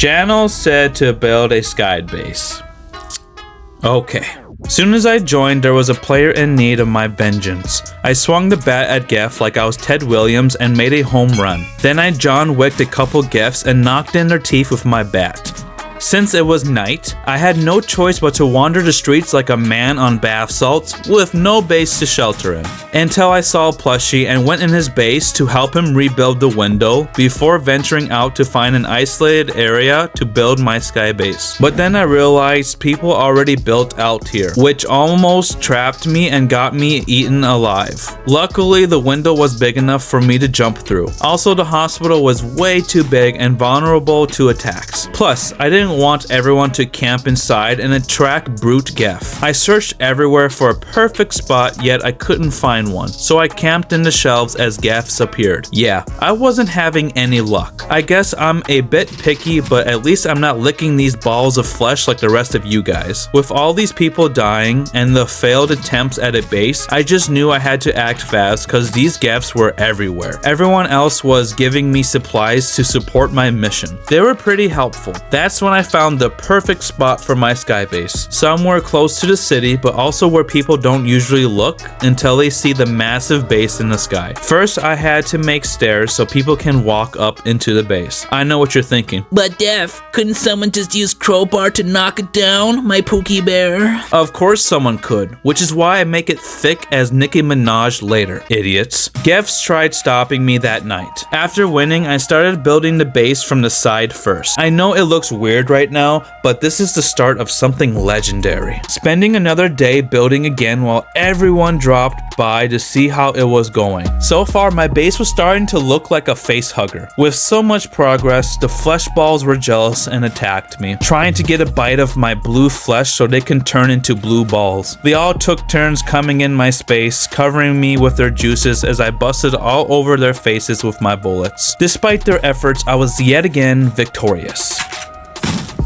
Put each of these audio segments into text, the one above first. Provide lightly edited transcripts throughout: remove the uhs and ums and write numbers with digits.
Channel said to build a sky base. Okay. Soon as I joined, there was a player in need of my vengeance. I swung the bat at GEF like I was Ted Williams and made a home run. Then I John Wicked a couple GEFs and knocked in their teeth with my bat. Since it was night, I had no choice but to wander the streets like a man on bath salts with no base to shelter in. Until I saw Plushy and went in his base to help him rebuild the window before venturing out to find an isolated area to build my sky base. But then I realized people already built out here, which almost trapped me and got me eaten alive. Luckily, the window was big enough for me to jump through. Also, the hospital was way too big and vulnerable to attacks. Plus, I didn't want everyone to camp inside and attract brute GEF. I searched everywhere for a perfect spot, yet I couldn't find one, so I camped in the shelves as GEFs appeared. Yeah, I wasn't having any luck. I guess I'm a bit picky, but at least I'm not licking these balls of flesh like the rest of you guys. With all these people dying and the failed attempts at a base, I just knew I had to act fast because these GEFs were everywhere. Everyone else was giving me supplies to support my mission. They were pretty helpful. That's when I found the perfect spot for my sky base. Somewhere close to the city, but also where people don't usually look until they see the massive base in the sky. First, I had to make stairs so people can walk up into the base. I know what you're thinking. But Def, couldn't someone just use crowbar to knock it down, my Pookie Bear? Of course someone could, which is why I make it thick as Nicki Minaj later, idiots. GEFs tried stopping me that night. After winning, I started building the base from the side first. I know it looks weird right now, but this is the start of something legendary. Spending another day building again while everyone dropped by to see how it was going. So far, my base was starting to look like a face hugger. With so much progress, the flesh balls were jealous and attacked me, trying to get a bite of my blue flesh so they can turn into blue balls. They all took turns coming in my space, covering me with their juices as I busted all over their faces with my bullets. Despite their efforts, I was yet again victorious.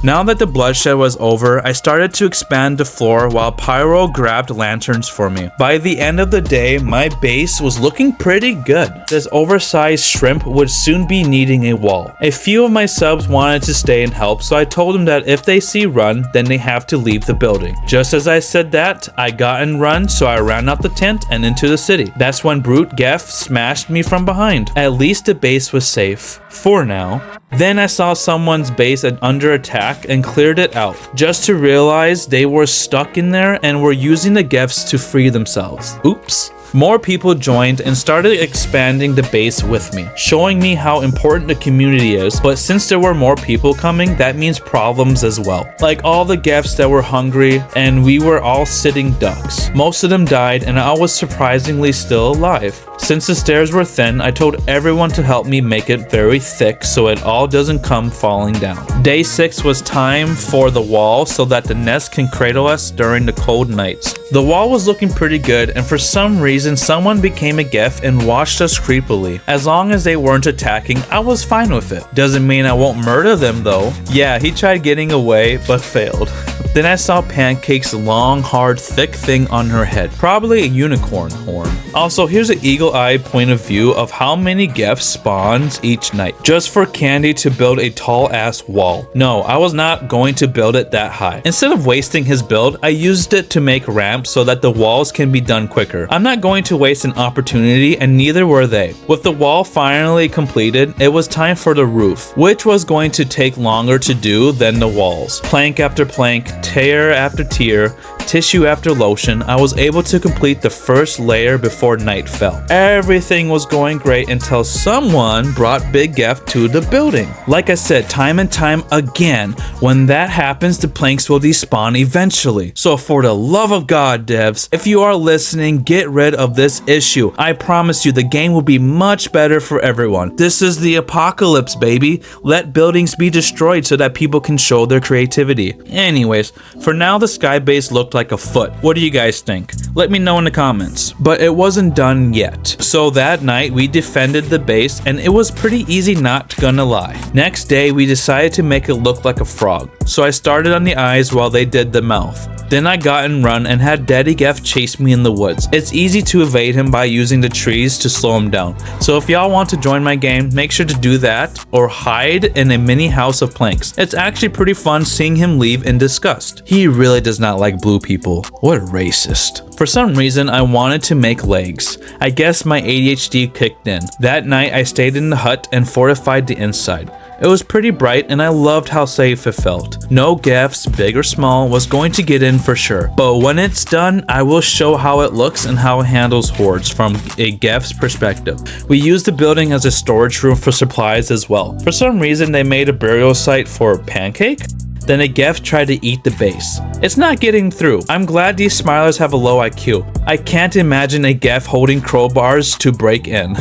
Now that the bloodshed was over, I started to expand the floor while Pyro grabbed lanterns for me. By the end of the day, my base was looking pretty good. This oversized shrimp would soon be needing a wall. A few of my subs wanted to stay and help, so I told them that if they see Run, then they have to leave the building. Just as I said that, I got in Run, so I ran out the tent and into the city. That's when Brute GEF smashed me from behind. At least the base was safe. For now. Then I saw someone's base under attack and cleared it out, just to realize they were stuck in there and were using the GEFs to free themselves. Oops. More people joined and started expanding the base with me, showing me how important the community is, but since there were more people coming, that means problems as well. Like all the GEFs that were hungry, and we were all sitting ducks. Most of them died, and I was surprisingly still alive. Since the stairs were thin, I told everyone to help me make it very thick so it all doesn't come falling down. Day 6 was time for the wall so that the nest can cradle us during the cold nights. The wall was looking pretty good, and for some reason someone became a GEF and watched us creepily. As long as they weren't attacking, I was fine with it. Doesn't mean I won't murder them though. Yeah, he tried getting away but failed. Then I saw Pancake's long, hard, thick thing on her head. Probably a unicorn horn. Also, here's an eagle-eyed point of view of how many GEFs spawns each night. Just for Candy to build a tall-ass wall. No, I was not going to build it that high. Instead of wasting his build, I used it to make ramps so that the walls can be done quicker. I'm not going to waste an opportunity, and neither were they. With the wall finally completed, it was time for the roof, which was going to take longer to do than the walls. Plank after plank, tier after tier, tissue after lotion, I was able to complete the first layer before night fell. Everything was going great until someone brought Big GEF to the building. Like I said, time and time again, when that happens, the planks will despawn eventually. So for the love of God, devs, if you are listening, get rid of this issue. I promise you the game will be much better for everyone. This is the apocalypse, baby. Let buildings be destroyed so that people can show their creativity. Anyways, for now the sky base looked like a foot. What do you guys think? Let me know in the comments. But it wasn't done yet. So that night we defended the base and it was pretty easy, not gonna lie. Next day we decided to make it look like a frog. So I started on the eyes while they did the mouth. Then I got and run and had Daddy Geff chase me in the woods. It's easy to evade him by using the trees to slow him down. So if y'all want to join my game, make sure to do that or hide in a mini house of planks. It's actually pretty fun seeing him leave in disgust. He really does not like blue people. What a racist. For some reason, I wanted to make legs. I guess my ADHD kicked in. That night, I stayed in the hut and fortified the inside. It was pretty bright and I loved how safe it felt. No Geffs, big or small, was going to get in for sure. But when it's done, I will show how it looks and how it handles hordes from a Geff's perspective. We used the building as a storage room for supplies as well. For some reason, they made a burial site for Pancake. Then a Geff tried to eat the base. It's not getting through. I'm glad these smilers have a low IQ. I can't imagine a Geff holding crowbars to break in.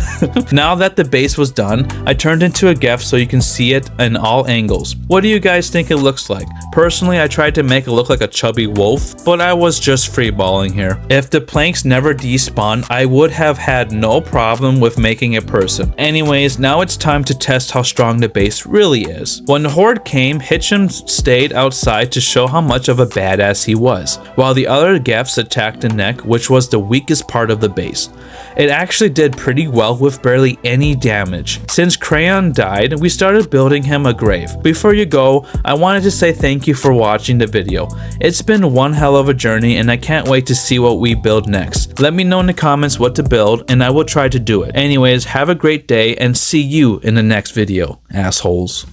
Now that the base was done, I turned into a Geff so you can see it in all angles. What do you guys think it looks like? Personally, I tried to make it look like a chubby wolf, but I was just freeballing here. If the planks never despawned, I would have had no problem with making a person. Anyways, now it's time to test how strong the base really is. When the horde came, Hitchum stayed outside to show how much of a badass he was, while the other Geffs attacked the neck, which was the weakest part of the base. It actually did pretty well with barely any damage. Since Crayon died, we started building him a grave. Before you go, I wanted to say thank you for watching the video. It's been one hell of a journey and I can't wait to see what we build next. Let me know in the comments what to build and I will try to do it. Anyways, have a great day and see you in the next video, assholes.